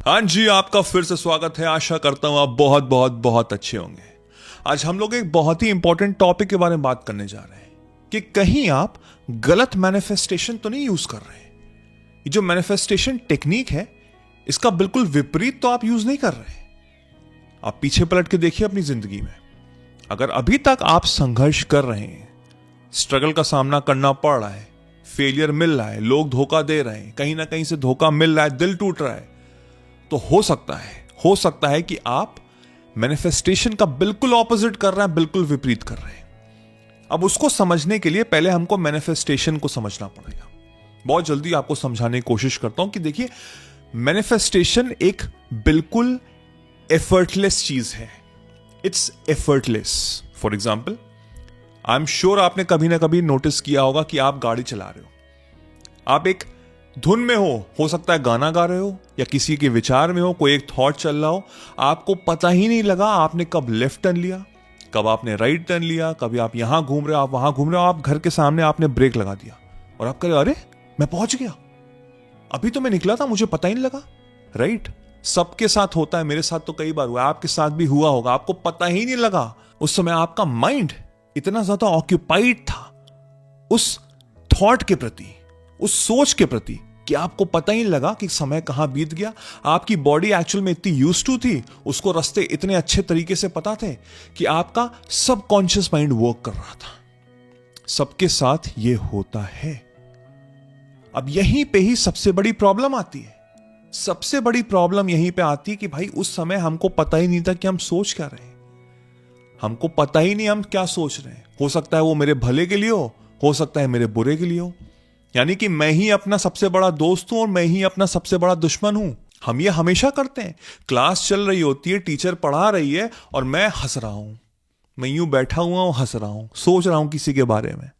हाँ जी, आपका फिर से स्वागत है। आशा करता हूं आप बहुत बहुत बहुत अच्छे होंगे। आज हम लोग एक बहुत ही इंपॉर्टेंट टॉपिक के बारे में बात करने जा रहे हैं कि कहीं आप गलत मैनिफेस्टेशन तो नहीं यूज कर रहे हैं। ये जो मैनिफेस्टेशन टेक्निक है इसका बिल्कुल विपरीत तो आप यूज नहीं कर रहे हैं। आप पीछे पलट के देखिए अपनी जिंदगी में, अगर अभी तक आप संघर्ष कर रहे हैं, स्ट्रगल का सामना करना पड़ रहा है, फेलियर मिल रहा है, लोग धोखा दे रहे हैं, कहीं ना कहीं से धोखा मिल रहा है, दिल टूट रहा है, तो हो सकता है कि आप मैनिफेस्टेशन का बिल्कुल ऑपोजिट कर रहे हैं, बिल्कुल विपरीत कर रहे हैं। अब उसको समझने के लिए पहले हमको मैनिफेस्टेशन को समझना पड़ेगा। बहुत जल्दी आपको समझाने की कोशिश करता हूं कि देखिए, मैनिफेस्टेशन एक बिल्कुल एफर्टलेस चीज है। It's effortless. For example, I am sure आपने कभी ना कभी नोटिस किया होगा कि आप गाड़ी चला रहे हो, आप एक धुन में हो सकता है गाना गा रहे हो या किसी के विचार में हो, कोई एक थॉट चल रहा हो, आपको पता ही नहीं लगा आपने कब लेफ्ट टर्न लिया, कब आपने राइट टर्न लिया, कभी आप यहां घूम रहे हो, आप वहां घूम रहे हो, आप घर के सामने आपने ब्रेक लगा दिया और आप कह रहे अरे मैं पहुंच गया, अभी तो मैं निकला था, मुझे पता ही नहीं लगा। राइट? सबके साथ होता है, मेरे साथ तो कई बार हुआ, आपके साथ भी हुआ होगा, आपको पता ही नहीं लगा। उस समय आपका माइंड इतना ज्यादा ऑक्यूपाइड था उस थॉट के प्रति, उस सोच के प्रति, कि आपको पता ही लगा कि समय कहां बीत गया। आपकी बॉडी एक्चुअल में इतनी यूज्ड टू थी, उसको रास्ते इतने अच्छे तरीके से पता थे कि आपका सबकॉन्शियस माइंड वर्क कर रहा था। सबके साथ ये होता है। अब यहीं पे ही सबसे बड़ी प्रॉब्लम आती है। सबसे बड़ी प्रॉब्लम यहीं पे आती है कि भाई उस समय हमको पता ही नहीं था कि हम सोच क्या रहे हैं। हमको पता ही नहीं हम क्या सोच रहे हैं। हो सकता है वो मेरे भले के लिए हो सकता है मेरे बुरे के लिए हो। यानी कि मैं ही अपना सबसे बड़ा दोस्त हूं और मैं ही अपना सबसे बड़ा दुश्मन हूं। हम ये हमेशा करते हैं। क्लास चल रही होती है, टीचर पढ़ा रही है और मैं हंस रहा हूं, मैं यूं बैठा हुआ हूं, हंस रहा हूं, सोच रहा हूं किसी के बारे में,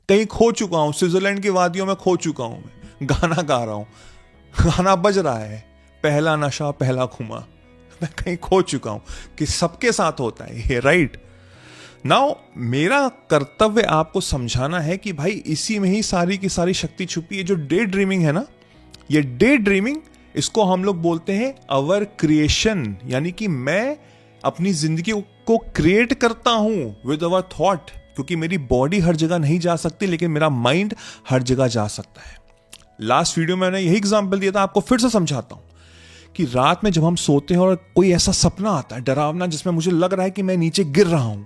कहीं खो चुका हूं, स्विट्जरलैंड की वादियों में खो चुका हूं, मैं गाना गा रहा हूं, गाना बज रहा है, पहला नशा पहला खुमा, मैं कहीं खो चुका हूं। कि सबके साथ होता है ये। राइट? नाउ मेरा कर्तव्य आपको समझाना है कि भाई इसी में ही सारी की सारी शक्ति छुपी है। जो डे ड्रीमिंग है ना, ये डे ड्रीमिंग, इसको हम लोग बोलते हैं अवर क्रिएशन। यानी कि मैं अपनी जिंदगी को क्रिएट करता हूं विद अवर थॉट, क्योंकि मेरी बॉडी हर जगह नहीं जा सकती, लेकिन मेरा माइंड हर जगह जा सकता है। लास्ट वीडियो में मैंने यही एग्जाम्पल दिया था, आपको फिर से समझाता हूं कि रात में जब हम सोते हैं और कोई ऐसा सपना आता है डरावना, जिसमें मुझे लग रहा है कि मैं नीचे गिर रहा हूं,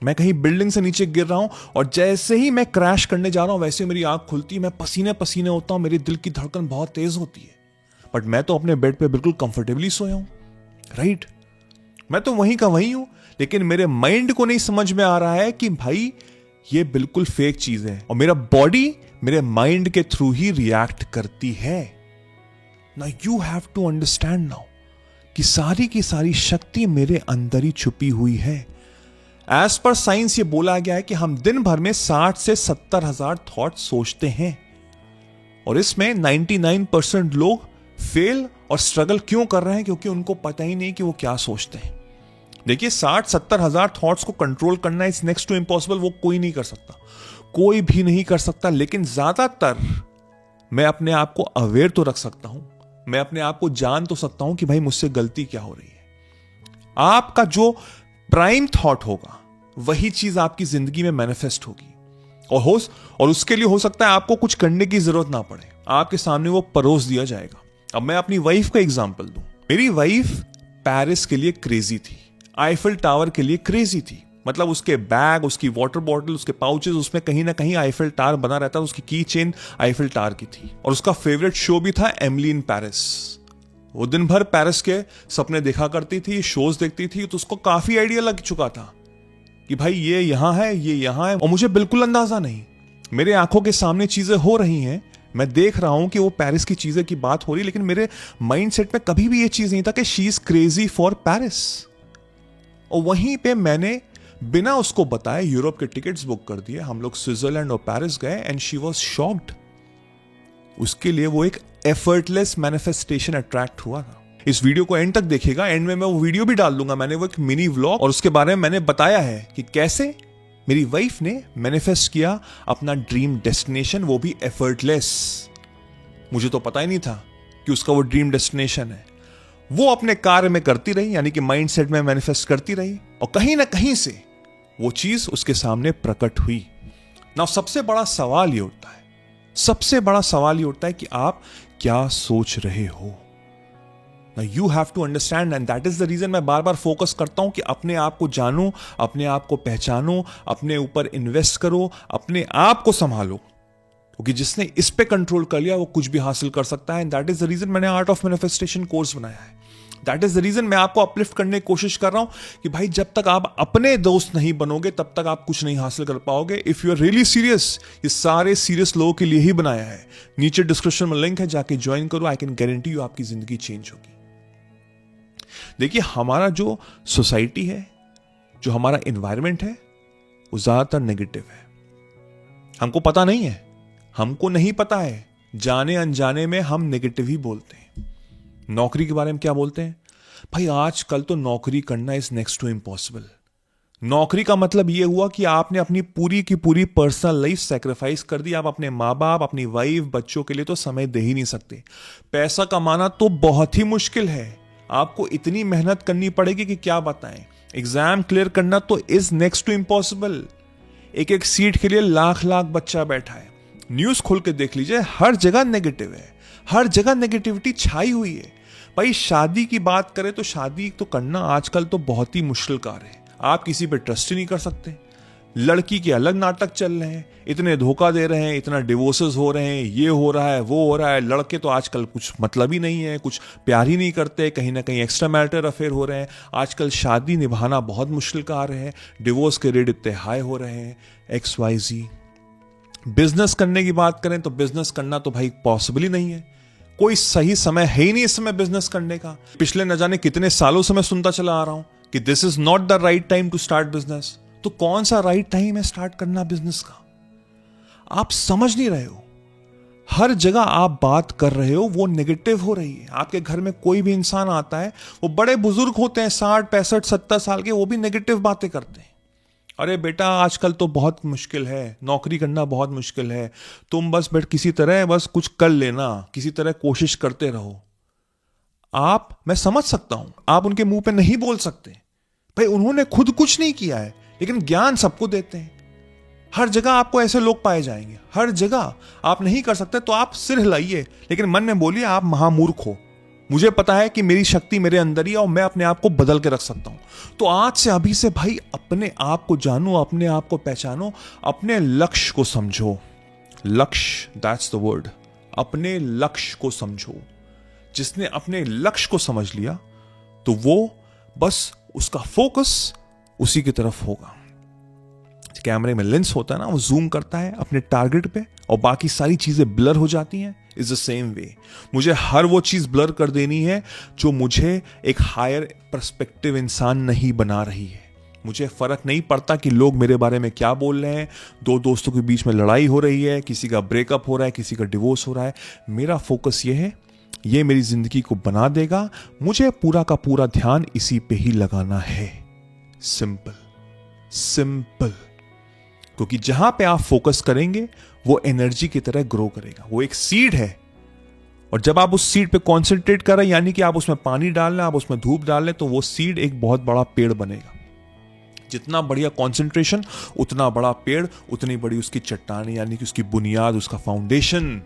मैं कहीं बिल्डिंग से नीचे गिर रहा हूं, और जैसे ही मैं क्रैश करने जा रहा हूं वैसे मेरी आंख खुलती है, मैं पसीने पसीने होता हूं, मेरी दिल की धड़कन बहुत तेज होती है, बट मैं तो अपने बेड पे बिल्कुल कंफर्टेबली सोया हूं। राइट? मैं तो वहीं का वहीं हूं, लेकिन मेरे माइंड को नहीं समझ में आ रहा है कि भाई ये बिल्कुल फेक चीज है, और मेरा बॉडी मेरे माइंड के थ्रू ही रिएक्ट करती है। Now you have to understand now कि सारी की सारी शक्ति मेरे अंदर ही छुपी हुई है। एज पर साइंस ये बोला गया है कि हम दिन भर में 60 से 70 हजार थॉट सोचते हैं, और इसमें 99% लोग फेल और स्ट्रगल क्यों कर रहे हैं? क्योंकि उनको पता ही नहीं कि वो क्या सोचते हैं। देखिए, 60-70 हजार थॉट्स को कंट्रोल करना इज नेक्स्ट टू इम्पॉसिबल। वो कोई नहीं कर सकता, कोई भी नहीं कर सकता। लेकिन ज्यादातर मैं अपने आप को अवेयर तो रख सकता हूं, मैं अपने आप को जान तो सकता हूं कि भाई मुझसे गलती क्या हो रही है। आपका जो प्राइम थॉट होगा वही चीज आपकी जिंदगी में मैनिफेस्ट होगी, और उसके लिए हो सकता है आपको कुछ करने की जरूरत ना पड़े, आपके सामने वो परोस दिया जाएगा। अब मैं अपनी वाइफ का एग्जांपल दूं। मेरी वाइफ पेरिस के लिए क्रेजी थी, आईफिल टावर के लिए क्रेजी थी। मतलब उसके बैग, उसकी वाटर बॉटल, उसके पाउचेस, उसमें कहीं ना कहीं आईफिल टावर बना रहता था, उसकी की चेन आईफिल टावर की थी, और उसका फेवरेट शो भी था एमिली इन पेरिस। वो दिन भर पेरिस के सपने देखा करती थी, शोज देखती थी, तो उसको काफी आइडिया लग चुका था कि भाई ये यहां है, ये यहां है, और मुझे बिल्कुल अंदाजा नहीं। मेरे आंखों के सामने चीजें हो रही हैं, मैं देख रहा हूं कि वो पेरिस की चीजें की बात हो रही, लेकिन मेरे माइंडसेट में कभी भी ये चीज नहीं था कि she is crazy for Paris. और वहीं पे मैंने बिना उसको बताए यूरोप के टिकट्स बुक कर दिए, हम लोग स्विट्जरलैंड और पेरिस गए, एंड शी वाज शॉक्ड। उसके लिए वो एक एफर्टलेस मैनिफेस्टेशन अट्रैक्ट हुआ था। इस वीडियो को एंड तक देखिएगा, एंड में मैं वो वीडियो भी डाल दूंगा। मैंने वो एक मिनी व्लॉग, और उसके बारे में मैंने बताया है कि कैसे मेरी वाइफ ने मैनिफेस्ट किया अपना ड्रीम डेस्टिनेशन, वो भी एफर्टलेस। मुझे तो पता ही नहीं था कि उसका वो ड्रीम डेस्टिनेशन है। वो अपने कार्य में करती रही, यानी कि माइंडसेट में मैनिफेस्ट करती रही, और कहीं ना कहीं से वो चीज उसके सामने प्रकट हुई। ना सबसे बड़ा सवाल ये उठता है, सबसे बड़ा सवाल ये उठता है कि आप क्या सोच रहे हो। You have to understand, and that is the reason मैं बार बार फोकस करता हूं कि अपने आप को जानो, अपने आप को पहचानो, अपने ऊपर इन्वेस्ट करो, अपने आप को संभालो, क्योंकि जिसने इस पे कंट्रोल कर लिया वो कुछ भी हासिल कर सकता है। And that is the reason मैंने आर्ट ऑफ मैनिफेस्टेशन कोर्स बनाया है। दैट इज द रीजन मैं आपको अपलिफ्ट करने की कोशिश कर रहा हूं कि भाई जब तक आप अपने दोस्त नहीं बनोगे तब तक आप कुछ नहीं हासिल कर पाओगे। If you are really serious, ये सारे सीरियस लोगों के लिए ही बनाया है। नीचे डिस्क्रिप्शन में लिंक है, जाके ज्वाइन करो। आई कैन गारंटी यू आपकी जिंदगी चेंज होगी। देखिए, हमारा जो सोसाइटी है, जो हमारा एनवायरमेंट है, वो ज्यादातर नेगेटिव है। हमको पता नहीं है, हमको नहीं पता है, जाने अनजाने में हम नेगेटिव ही बोलते हैं। नौकरी के बारे में क्या बोलते हैं? भाई आजकल तो नौकरी करना इज नेक्स्ट टू इम्पॉसिबल। नौकरी का मतलब यह हुआ कि आपने अपनी पूरी की पूरी पर्सनल लाइफ सैक्रिफाइस कर दी। आप अपने माँ बाप, अपनी वाइफ, बच्चों के लिए तो समय दे ही नहीं सकते। पैसा कमाना तो बहुत ही मुश्किल है, आपको इतनी मेहनत करनी पड़ेगी कि क्या बताएं। एग्जाम क्लियर करना तो इज नेक्स्ट टू इम्पॉसिबल। एक एक सीट के लिए लाख लाख बच्चा बैठा है। न्यूज खोल के देख लीजिए, हर जगह नेगेटिव है, हर जगह नेगेटिविटी छाई हुई है। भाई शादी की बात करें तो शादी तो करना आजकल तो बहुत ही मुश्किल कार्य है। आप किसी पे ट्रस्ट ही नहीं कर सकते। लड़की के अलग नाटक चल रहे हैं, इतने धोखा दे रहे हैं, इतना डिवोर्सेस हो रहे हैं, ये हो रहा है, वो हो रहा है। लड़के तो आजकल कुछ मतलब ही नहीं है, कुछ प्यार ही नहीं करते, कहीं ना कहीं एक्स्ट्रा मैरिटल अफेयर हो रहे हैं। आजकल शादी निभाना बहुत मुश्किल कार्य है। डिवोर्स के रेट इतने हाई हो रहे हैं, XYZ। बिजनेस करने की बात करें तो बिजनेस करना तो भाई पॉसिबल ही नहीं है। कोई सही समय है ही नहीं इस समय बिजनेस करने का। पिछले न जाने कितने सालों से मैं सुनता चला आ रहा हूं कि this is not the right time to start business. तो कौन सा राइट टाइम है स्टार्ट करना बिजनेस का? आप समझ नहीं रहे हो। हर जगह आप बात कर रहे हो वो नेगेटिव हो रही है। आपके घर में कोई भी इंसान आता है, वो बड़े बुजुर्ग होते हैं 60, 65, 70 साल के, वो भी नेगेटिव बातें करते हैं। अरे बेटा आजकल तो बहुत मुश्किल है, नौकरी करना बहुत मुश्किल है, तुम बस किसी तरह बस कुछ कर लेना, किसी तरह कोशिश करते रहो। मैं समझ सकता हूं, आप उनके मुंह पे नहीं बोल सकते भाई, उन्होंने खुद कुछ नहीं किया है, लेकिन ज्ञान सबको देते हैं। हर जगह आपको ऐसे लोग पाए जाएंगे, हर जगह। आप नहीं कर सकते तो आप सिर हिलाइए, लेकिन मन में बोलिए आप महामूर्ख हो, मुझे पता है कि मेरी शक्ति मेरे अंदर ही है और मैं अपने आप को बदल के रख सकता हूं। तो आज से अभी से भाई अपने आप को जानो, अपने आप को पहचानो, अपने लक्ष्य को समझो। लक्ष्य, दैट्स द वर्ड। अपने लक्ष्य को समझो। जिसने अपने लक्ष्य को समझ लिया तो वो बस उसका फोकस उसी की तरफ होगा। कैमरे में लेंस होता है ना, वो जूम करता है अपने टारगेट पे और बाकी सारी चीजें ब्लर हो जाती हैं। इज द सेम वे मुझे हर वो चीज ब्लर कर देनी है जो मुझे एक हायर पर्सपेक्टिव इंसान नहीं बना रही है। मुझे फर्क नहीं पड़ता कि लोग मेरे बारे में क्या बोल रहे हैं। दो दोस्तों के बीच में लड़ाई हो रही है, किसी का ब्रेकअप हो रहा है, किसी का डिवोर्स हो रहा है। मेरा फोकस ये है, ये मेरी जिंदगी को बना देगा, मुझे पूरा का पूरा ध्यान इसी पे ही लगाना है। Simple simple. क्योंकि जहां पे आप फोकस करेंगे वो एनर्जी की तरह ग्रो करेगा। वो एक सीड है और जब आप उस सीड पे कॉन्सेंट्रेट कर रहे हैं, यानी कि आप उसमें पानी डाल रहे हैं, आप उसमें धूप डाल रहे हैं, तो वो सीड एक बहुत बड़ा पेड़ बनेगा। जितना बढ़िया कॉन्सेंट्रेशन उतना बड़ा पेड़, उतनी बड़ी उसकी चट्टान, यानी कि उसकी बुनियाद, उसका foundation.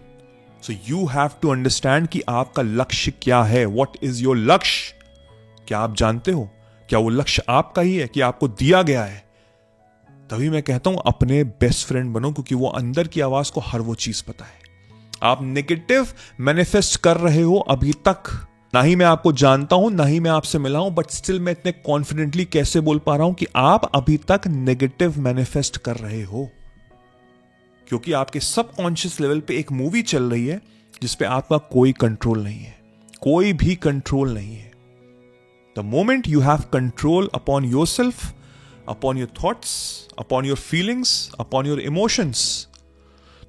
So you have to understand कि आपका लक्ष्य क्या है। व्हाट इज योर लक्ष्य? क्या आप जानते हो? क्या वो लक्ष्य आपका ही है कि आपको दिया गया है? तभी मैं कहता हूं अपने बेस्ट फ्रेंड बनो, क्योंकि वो अंदर की आवाज को हर वो चीज पता है। आप नेगेटिव मैनिफेस्ट कर रहे हो अभी तक। ना ही मैं आपको जानता हूं, ना ही मैं आपसे मिला हूं, बट स्टिल मैं इतने कॉन्फिडेंटली कैसे बोल पा रहा हूं कि आप अभी तक नेगेटिव मैनिफेस्ट कर रहे हो? क्योंकि आपके सबकॉन्शियस लेवल पे एक मूवी चल रही है जिसपे आपका कोई कंट्रोल नहीं है, कोई भी कंट्रोल नहीं है। The moment you have control upon yourself, upon your thoughts, upon your feelings, upon your emotions,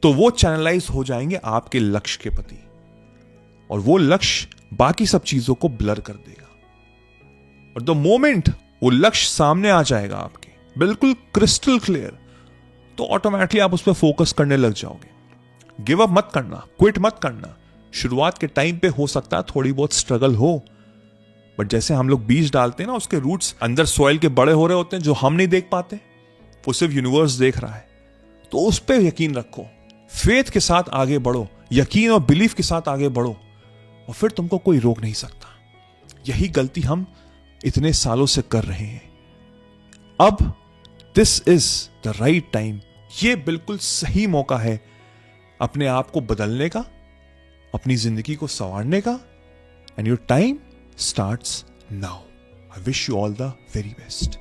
तो वो चैनलाइज हो जाएंगे आपके लक्ष्य के प्रति और वो लक्ष्य बाकी सब चीजों को ब्लर कर देगा। और द मोमेंट वो लक्ष्य सामने आ जाएगा आपके बिल्कुल क्रिस्टल क्लियर, तो ऑटोमेटिकली आप उस पर फोकस करने लग जाओगे। गिव अप मत करना, क्विट मत करना। शुरुआत के टाइम पे हो सकता है थोड़ी बहुत स्ट्रगल हो, बट जैसे हम लोग बीज डालते हैं ना, उसके रूट्स अंदर सॉइल के बड़े हो रहे होते हैं, जो हम नहीं देख पाते, वो सिर्फ यूनिवर्स देख रहा है। तो उस पर यकीन रखो, फेथ के साथ आगे बढ़ो, यकीन और बिलीफ के साथ आगे बढ़ो, और फिर तुमको कोई रोक नहीं सकता। यही गलती हम इतने सालों से कर रहे हैं। अब this is the right time, ये बिल्कुल सही मौका है अपने आप को बदलने का, अपनी जिंदगी को संवारने का। And your time starts now. I wish you all the very best.